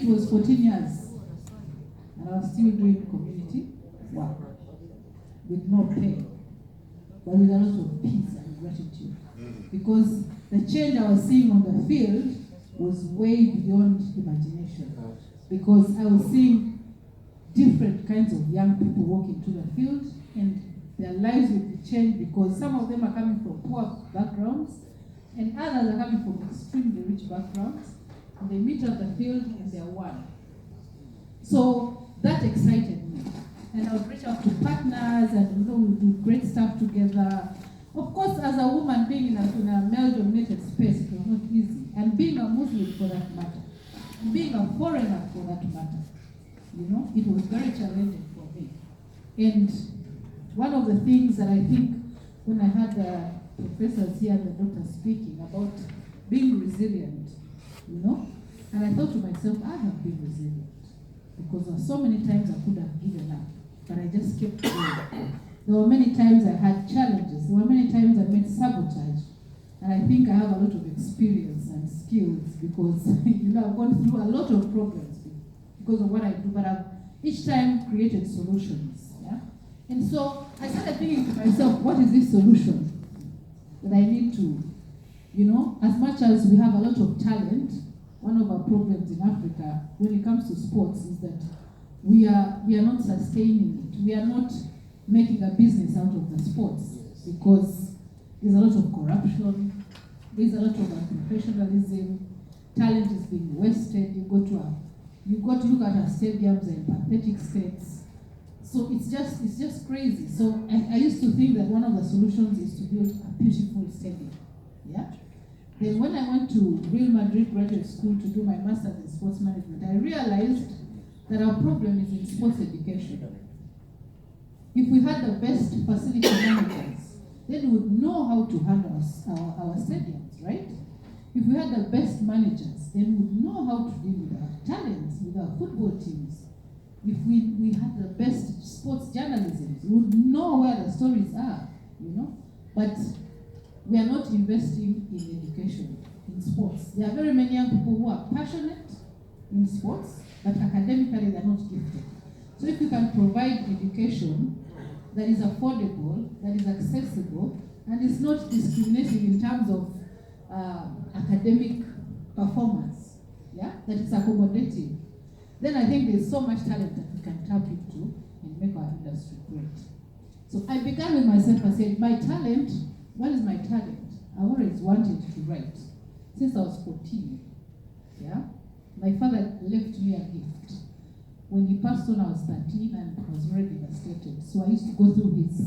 it was 14 years, and I was still doing community work with no pay, but with a lot of peace and gratitude. Because the change I was seeing on the field was way beyond imagination. Because I was seeing different kinds of young people walking to the field, and their lives would be changed because some of them are coming from poor backgrounds, and others are coming from extremely rich backgrounds, and they meet at the field and they're one. So that excited me. And I would reach out to partners and we would do great stuff together. Of course, as a woman being in a male-dominated space, it was not easy. And being a Muslim for that matter, and being a foreigner for that matter, it was very challenging for me. And one of the things that I think when I had the professors here and the doctors speaking about being resilient, and I thought to myself, I have been resilient because there were so many times I could have given up, but I just kept going. There were many times I had challenges. There were many times I met sabotage. And I think I have a lot of experience and skills because I've gone through a lot of problems because of what I do, but I've each time created solutions. Yeah? And so I started thinking to myself, what is this solution that I need to, as much as we have a lot of talent, one of our problems in Africa when it comes to sports is that we are not sustaining it. We are not making a business out of the sports because there's a lot of corruption, there's a lot of unprofessionalism, talent is being wasted. You got to look at our stadiums in pathetic states. So it's just crazy. So I used to think that one of the solutions is to build a beautiful stadium. Yeah. Then when I went to Real Madrid Graduate School to do my master's in sports management, I realized that our problem is in sports education. If we had the best facility managers, then we would know how to handle our stadiums, right? If we had the best managers, then we would know how to deal with our talents, with our football teams. If we had the best sports journalism, we would know where the stories are, But we are not investing in education, in sports. There are very many young people who are passionate in sports, but academically they're not gifted. So if you can provide education that is affordable, that is accessible, and is not discriminating in terms of academic performance, that is accommodating, then I think there's so much talent that we can tap into and make our industry great. So I began with myself and said, my talent, what is my talent? I always wanted to write since I was 14. My father left me a gift. When he passed on, I was 13 and I was very devastated. So I used to go through his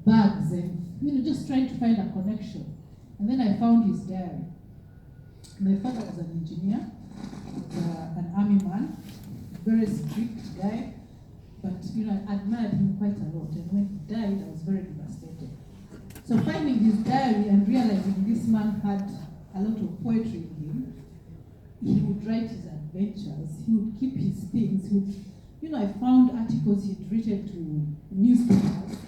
bags and, just trying to find a connection. And then I found his diary. My father was an engineer, an army man, very strict guy, but, I admired him quite a lot. And when he died, I was very devastated. So finding his diary and realizing this man had a lot of poetry in him, he would write his adventures, he would keep his things, I found articles he'd written to newspapers,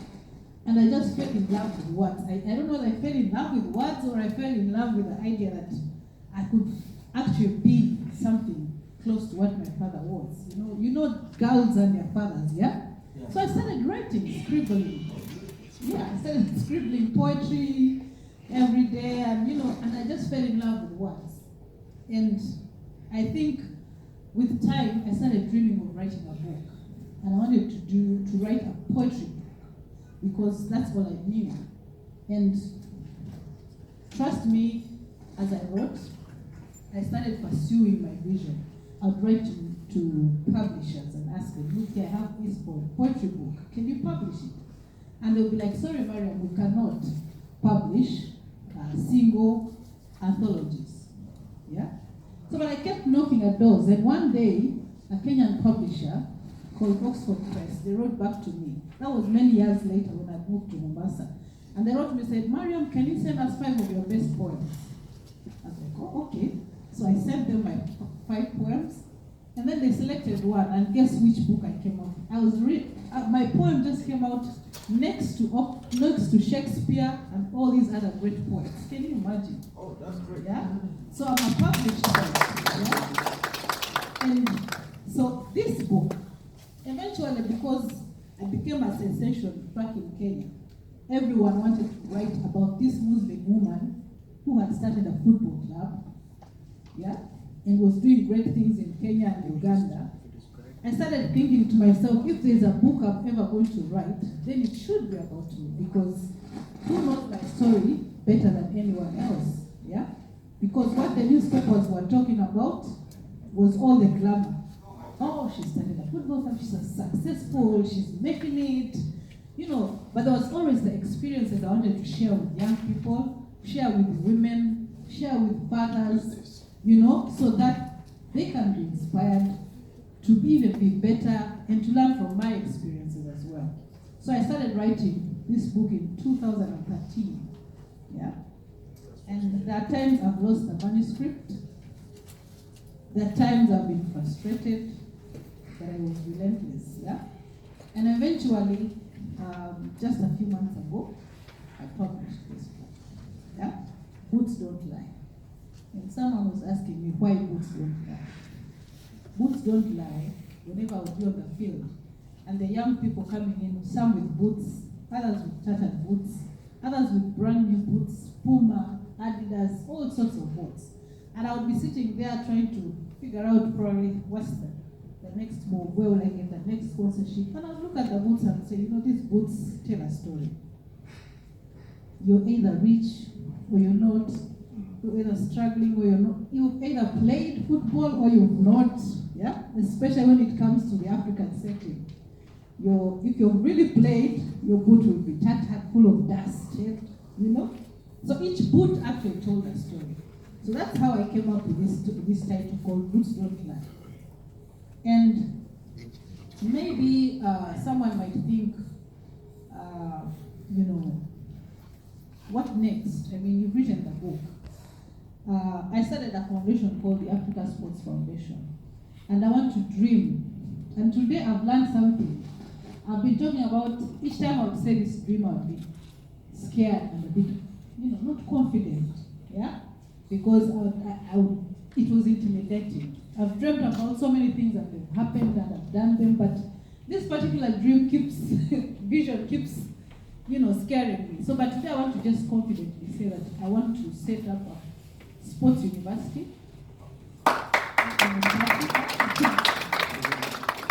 and I just fell in love with words. I don't know whether I fell in love with words or I fell in love with the idea that I could actually be something close to what my father was. Girls and their fathers, yeah? So I started writing, scribbling. I started scribbling poetry every day, and I just fell in love with words. And I think with time, I started dreaming of writing a book. And I wanted to write a poetry book because that's what I knew. And trust me, as I wrote, I started pursuing my vision. I'd write to publishers and ask them, look, I have this poetry book. Can you publish it? And they'll be like, sorry, Mariam, we cannot publish single anthologies. So, but I kept knocking at doors, and one day, a Kenyan publisher called Oxford Press, they wrote back to me. That was many years later when I moved to Mombasa. And they wrote me and said, Mariam, can you send us 5 of your best poems? I was like, oh, okay. So I sent them my 5 poems, and then they selected one, and guess which book I came out with? My poem just came out next to Shakespeare and all these other great poets. Can you imagine? Oh, that's great. Yeah? So I'm a published poet. Yeah? And so this book, eventually, because I became a sensation back in Kenya, everyone wanted to write about this Muslim woman who had started a football club, yeah, and was doing great things in Kenya and Uganda. I started thinking to myself, if there's a book I'm ever going to write, then it should be about me, because who knows my story better than anyone else, yeah? Because what the newspapers were talking about was all the glamour. Oh, she started a football club, she's successful, she's making it, you know, but there was always the experiences I wanted to share with young people, share with women, share with fathers, you know, so that they can be inspired to even be better and to learn from my experiences as well. So I started writing this book in 2013, yeah? And there are times I've lost the manuscript, there are times I've been frustrated, but I was relentless, yeah? And eventually, just a few months ago, I published this book, yeah? Boots Don't Lie. And someone was asking me why boots don't lie. Boots don't lie whenever I would be on the field. And the young people coming in, some with boots, others with tattered boots, others with brand new boots, Puma, Adidas, all sorts of boots. And I would be sitting there trying to figure out probably what's the next move, where will I get the next sponsorship? And I would look at the boots and say, you know, these boots tell a story. You're either rich or you're not. You're either struggling or you're not. You've either played football or you've not, yeah? Especially when it comes to the African setting. If you've really played, your boot will be tattered, full of dust, yeah? You know? So each boot actually told a story. So that's how I came up with this title called Boots Don't Lie. And maybe someone might think, you know, what next? I mean, you've written the book. I started a foundation called the Africa Sports Foundation. And I want to dream. And today I've learned something. I've been talking about, each time I would say this dream, I would be scared and a bit, you know, not confident, yeah? Because it was intimidating. I've dreamt about so many things that have happened and I've done them, but this particular dream vision keeps, you know, scaring me. So, but today I want to just confidently say that I want to set up a sports university